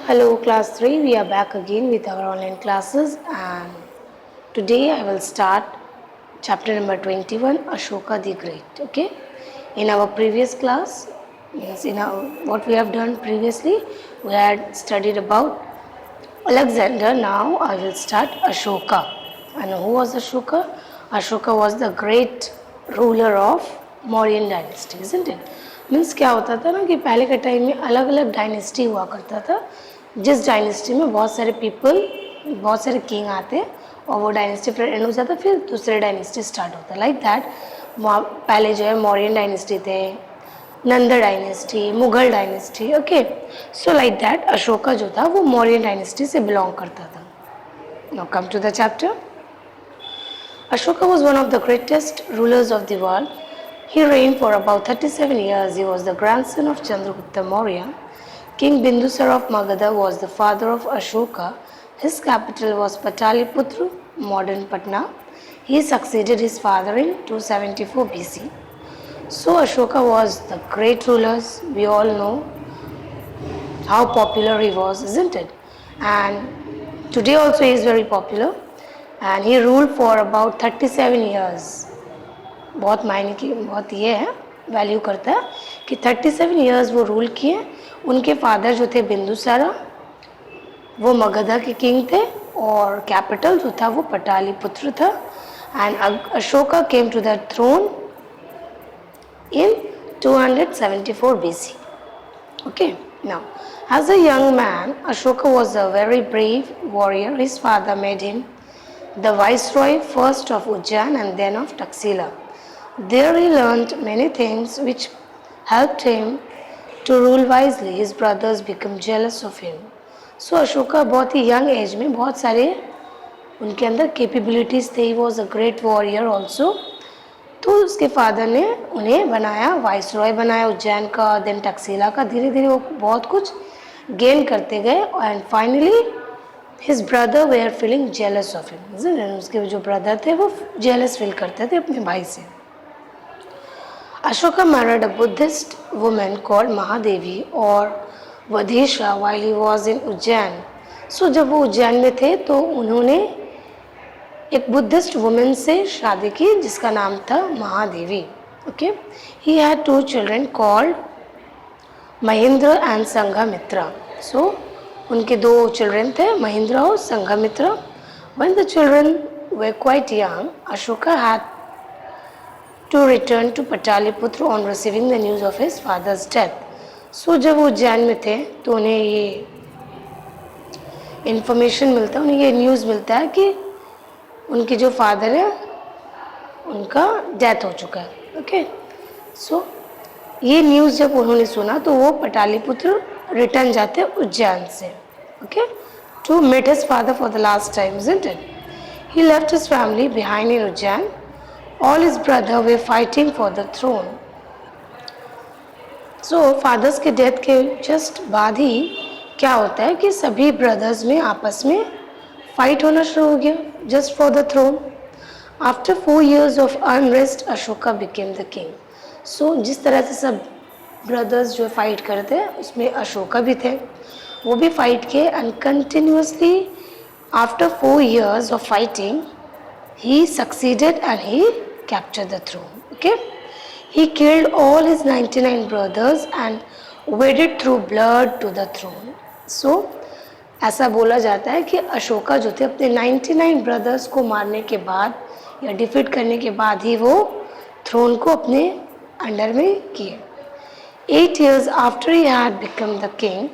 Hello class 3, we are back again with our online classes and today I will start chapter number 21, Ashoka the Great. Okay, in our previous class, means what we have done previously, we had studied about Alexander. Now I will start Ashoka. And who was Ashoka? Ashoka was the great ruler of Mauryan dynasty, isn't it? Means क्या होता था ना कि पहले के time में अलग अलग डायनेस्टी हुआ करता था, जिस डायनेस्टी में बहुत सारे पीपल, बहुत सारे किंग आते और वो डायनेस्टी फिर एंड हो जाता, फिर दूसरे डायनेस्टी स्टार्ट होता, लाइक दैट। पहले जो है मौर्यन डायनेस्टी थे, Nanda dynasty, Mughal dynasty. Okay, so like that Ashoka जो था वो मौर्यन डायनेस्टी से बिलोंग करता था। Now come to the chapter. Ashoka was one of the greatest rulers of the world. He reigned for about 37 years. He was the grandson of Chandragupta Maurya. King Bindusar of Magadha was the father of Ashoka. His capital was Pataliputra, modern Patna. He succeeded his father in 274 BC. So Ashoka was the great ruler. We all know how popular he was, isn't it? And today also he is very popular. And he ruled for about 37 years. बहुत मायने की बहुत ये है, value करता है कि 37 years वो रूल किए। उनके फादर जो थे बिंदुसारा, वो मगधा के किंग थे और कैपिटल जो था वो पटालीपुत्र था। And Ashoka came to the throne in 274 BC. Okay, now as a young man, Ashoka was a very brave warrior. His father made him the viceroy first of Ujjain and then of Taxila. There he learned many things which helped him to rule wisely. His brothers became jealous of him. So Ashoka बहुत ही young age में बहुत सारे उनके अंदर capabilities थे. He was a great warrior also. तो उसके father ने उन्हें बनाया, वाइसरॉय बनाया उज्जैन का, देन टक्सीला का। धीरे धीरे वो बहुत कुछ गेन करते गए and finally his brother they are feeling jealous of him. उसके जो ब्रदर थे वो जेलस फील करते थे अपने भाई से। Ashoka married a Buddhist women called Mahadevi और Vidisha while he was in Ujjain. So जब वो उज्जैन में थे तो उन्होंने एक बुद्धिस्ट वुमेन से शादी की जिसका नाम था Mahadevi. Okay, he had 2 children called Mahendra and Sanghamitra. So उनके 2 चिल्ड्रन थे, महेंद्र और Sanghamitra. When the children were quite young, Ashoka had to return to Pataliputra on receiving the news of his father's death. So जब वो उज्जैन में थे तो उन्हें ये इन्फॉर्मेशन मिलता है, उन्हें ये न्यूज़ मिलता है कि उनके जो फादर है उनका डेथ हो चुका है। ओके, सो ये न्यूज़ जब उन्होंने सुना तो वो पटालीपुत्र रिटर्न जाते उज्जैन से। Okay, to meet his father for the last time, isn't it? He left his family behind in Ujjain. All his brother were fighting for the throne. So father's के डेथ के जस्ट बाद ही क्या होता है कि सभी ब्रदर्स में आपस में फाइट होना शुरू हो गया, just for the throne. After 4 years of unrest, Ashoka became the king. So जिस तरह से सब ब्रदर्स जो फाइट करते हैं उसमें अशोका भी थे, वो भी फाइट किए and continuously after 4 years of fighting he succeeded and he captured the throne. Okay, he killed all his 99 brothers and waded through blood to the throne. So ऐसा बोला जाता है कि अशोका जो थे अपने 99 ब्रदर्स को मारने के बाद या डिफीट करने के बाद ही वो थ्रोन को अपने अंडर में किए। 8 years after he had become the king,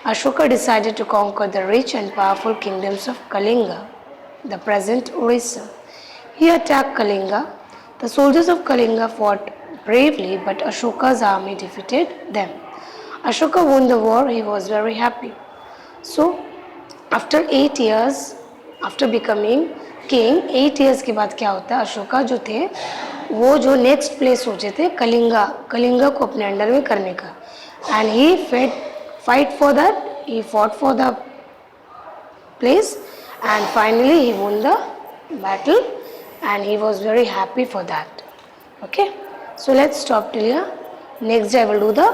Ashoka decided to conquer the rich and powerful kingdoms of Kalinga, the present Orissa. He attacked Kalinga. The soldiers of Kalinga fought bravely, but Ashoka's army defeated them. Ashoka won the war. He was very happy. So after 8 years after becoming king, 8 years के बाद क्या होता है, अशोका जो थे वो जो next place सोचे थे कलिंगा, कलिंगा को अपने अंडर में करने का। And he fight for that, he fought for the place and finally he won the battle and he was very happy for that. Okay, so let's stop till here. Next I will do the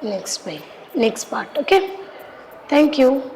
next part. Okay. Thank you.